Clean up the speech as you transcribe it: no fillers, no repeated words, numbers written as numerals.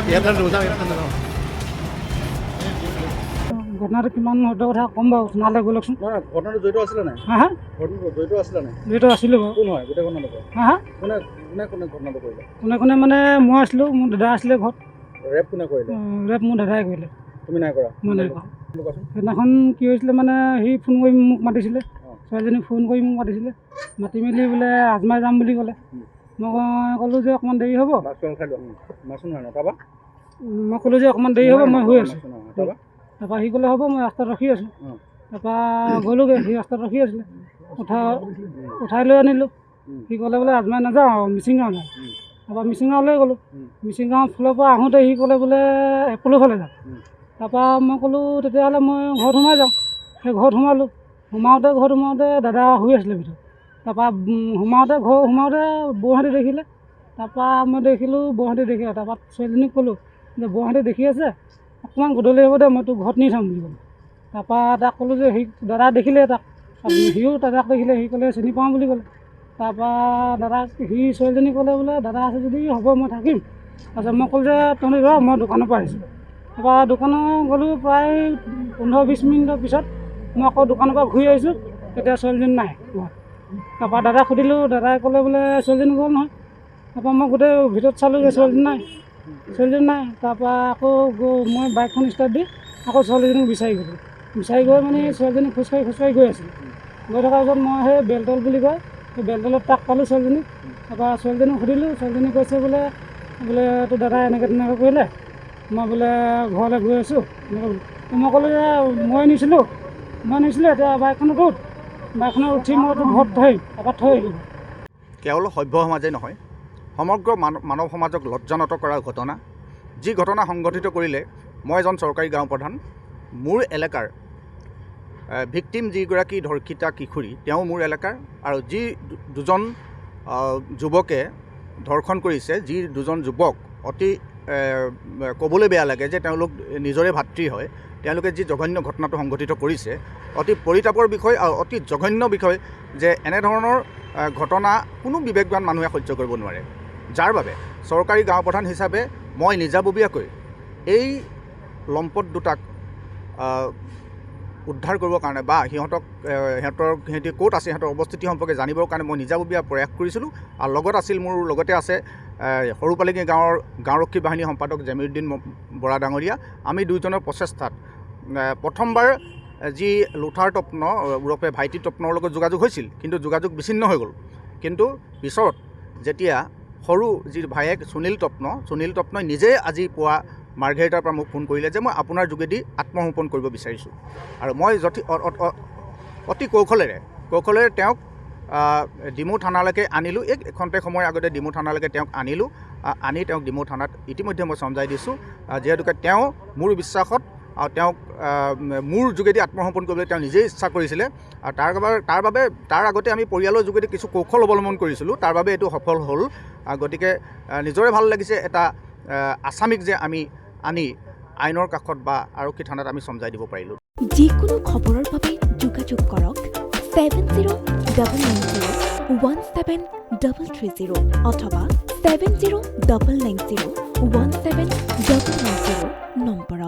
ঘটনাটো কিমান সত্য কথা ক'ম বাৰু থানালৈ গৈ লওকচোন। ঘটনাটো জড়িত আছিলে নাই? হা হা ঘটনাটো জড়িত আছিলে নাই? জড়িত আছিলোঁ বাৰু। কোন হয় গোটেই ঘটনাটো? হা হা কোনে কোনে কোনে ঘটনাটো কৰিলে? কোনে কোনে মানে মই আছিলোঁ, মোৰ দাদা আছিলে ঘৰত। ৰেপ কোনে কৰিলে? ৰেপ মোৰ দাদাই কৰিলে, তুমি নাই কৰা? মই নাই কৰা। কোৱাচোন। সেইদিনাখন কি হৈছিলে মানে সি ফোন কৰি মোক মাতিছিলে, ছোৱালীজনী ফোন কৰি মোক মাতিছিলে, মাতি মেলি বোলে আজমাই যাম বুলি ক'লে। মই ক'লোঁ যে অকণমান দেৰি হ'ব। মই ক'লোঁ যে অকণমান দেৰি হ'ব, মই শুই আছোঁ। তাৰপৰা সি ক'লে হ'ব, মই ৰাস্তাত ৰখি আছোঁ। তাৰপৰা গ'লোগৈ, সি ৰাস্তাত ৰখি আছিলে, উঠাই লৈ আনিলোঁ। সি ক'লে বোলে আজমাই নাযাওঁ, মিচিং গাঁও যাওঁ। তাৰপৰা মিচিং গাঁৱলৈ গ'লোঁ। মিচিং গাঁৱৰ ফালৰ পৰা আহোঁতে সি ক'লে বোলে এপলৰ ফালে যাওঁ। তাৰপৰা মই ক'লোঁ তেতিয়াহ'লে মই ঘৰত সোমাই যাওঁ। সেই ঘৰত সোমালোঁ। ঘৰত সোমাওঁতে দাদা শুই আছিলে ভিতৰত। তাৰপৰা ঘৰ সোমাওঁতে বৌহঁতে দেখিলে। তাৰপৰা মই দেখিলোঁ বৌহঁতে দেখিলে। তাৰপৰা ছোৱালীজনীক ক'লোঁ যে বৌহঁতে দেখি আছে, অকণমান গধূলি হ'ব দে, মই তোক ঘৰত নি থ'ম বুলি ক'লোঁ। তাৰপৰা তাক ক'লোঁ যে দাদা দেখিলে তাক, সিও দাদাক দেখিলে, সি ক'লে চিনি পাওঁ বুলি ক'লে। তাৰপৰা ছোৱালীজনী ক'লে বোলে দাদা আছে যদি হ'ব মই থাকিম। তাৰপিছত মই ক'লোঁ যে তহঁতি ৰ, মই দোকানৰ পৰা আহিছোঁ। তাৰপৰা দোকানত গ'লোঁ, প্ৰায় 15-20 মিনিটৰ পিছত মই আকৌ দোকানৰ পৰা ঘূৰি আহিছোঁ, তেতিয়া ছোৱালীজনী নাই ঘৰত। তাৰপৰা দাদাক সুধিলোঁ, দাদাই ক'লে বোলে ছোৱালীজনী গ'ল নহয়। তাৰপৰা মই গোটেই ভিতৰত চালোঁগৈ, ছোৱালীজনী নাই। তাৰপৰা আকৌ মই বাইকখন ষ্টাৰ্ট দি আকৌ ছোৱালীজনীক বিচাৰি গ'লোঁ। বিচাৰি গৈ মানে ছোৱালীজনী খোজকাঢ়ি গৈ আছিলোঁ। গৈ থকাৰ পিছত মই সেই বেলতল বুলি কয়, সেই বেলতলত তাক পালোঁ ছোৱালীজনীক। তাৰপৰা ছোৱালীজনীক সুধিলোঁ, ছোৱালীজনী কৈছে বোলে তোৰ দাদাই এনেকৈ তেনেকৈ কৰিলে, মই বোলে ঘৰলৈ গৈ আছোঁ। মই ক'লোঁ যে মই নিছিলোঁ, এতিয়া বাইকখনত উঠি মই তোৰ ঘৰত থৈ আহিলোঁ। কেৱল সভ্য সমাজেই নহয়, সমগ্ৰ মানৱ সমাজক লজ্জানত কৰা ঘটনা, যি ঘটনা সংঘটিত কৰিলে মই এজন চৰকাৰী গাঁও প্ৰধান, মোৰ এলেকাৰ ভিক্টিম যিগৰাকী ধৰ্ষিতা কিশোৰী, তেওঁ মোৰ এলেকাৰ, আৰু যি দুজন যুৱকে ধৰ্ষণ কৰিছে, যি দুজন যুৱক অতি ক'বলৈ বেয়া লাগে যে তেওঁলোক নিজৰে ভাতৃ হয়, তেওঁলোকে যি জঘন্য ঘটনাটো সংঘটিত কৰিছে, অতি পৰিতাপৰ বিষয় আৰু অতি জঘন্য বিষয় যে এনেধৰণৰ ঘটনা কোনো বিবেকবান মানুহে সহ্য কৰিব নোৱাৰে। যাৰ বাবে চৰকাৰী গাঁও প্ৰধান হিচাপে মই নিজাববীয়াকৈ এই লম্পট দুটাক উদ্ধাৰ কৰিবৰ কাৰণে বা সিহঁতি ক'ত আছে, সিহঁতৰ অৱস্থিতি সম্পৰ্কে জানিবৰ কাৰণে মই নিজাববীয়া প্ৰয়াস কৰিছিলোঁ। আৰু মোৰ লগতে আছে সৰুপালেঙি গাঁৱৰ গাঁওৰক্ষী বাহিনী সম্পাদক জেমিউদ্দিন বৰা ডাঙৰীয়া। আমি দুয়োজনৰ প্ৰচেষ্টাত প্ৰথমবাৰ যি লুথাৰ তপ্ন ওৰফে ভাইটি তপ্নৰ লগত যোগাযোগ হৈছিল, কিন্তু যোগাযোগ বিচ্ছিন্ন হৈ গ'ল। কিন্তু পিছত যেতিয়া সৰু যি ভায়েক সুনীল তপ্নই নিজে আজি পুৱা মাৰ্ঘেৰিটাৰ পৰা মোক ফোন কৰিলে যে মই আপোনাৰ যোগেদি আত্মসমৰ্পণ কৰিব বিচাৰিছোঁ। আৰু মই অতি কৌশলেৰে তেওঁক ডিমৌ থানালৈকে আনিলোঁ। খন্তেক সময়ৰ আগতে ডিমৌ থানালৈকে তেওঁক আনি তেওঁক ডিমৌ থানাত ইতিমধ্যে মই চমজাই দিছোঁ। যিহেতুকে তেওঁ মোৰ বিশ্বাসত আৰু তেওঁক মোৰ যোগেদি আত্মসমৰ্পণ কৰিবলৈ তেওঁ নিজেই ইচ্ছা কৰিছিলে। আৰু তাৰ আগতে আমি পৰিয়ালৰ যোগেদি কিছু কৌশল অৱলম্বন কৰিছিলোঁ, তাৰ বাবে এইটো সফল হ'ল। গতিকে নিজৰে ভাল লাগিছে এটা আসামিক যে আমি আনি আইনৰ কাষত বা আৰক্ষী থানাত আমি চমজাই দিব পাৰিলোঁ। যিকোনো খবৰৰ বাবে যোগাযোগ কৰক 7090173330 অথবা 7099017990 নম্বৰত।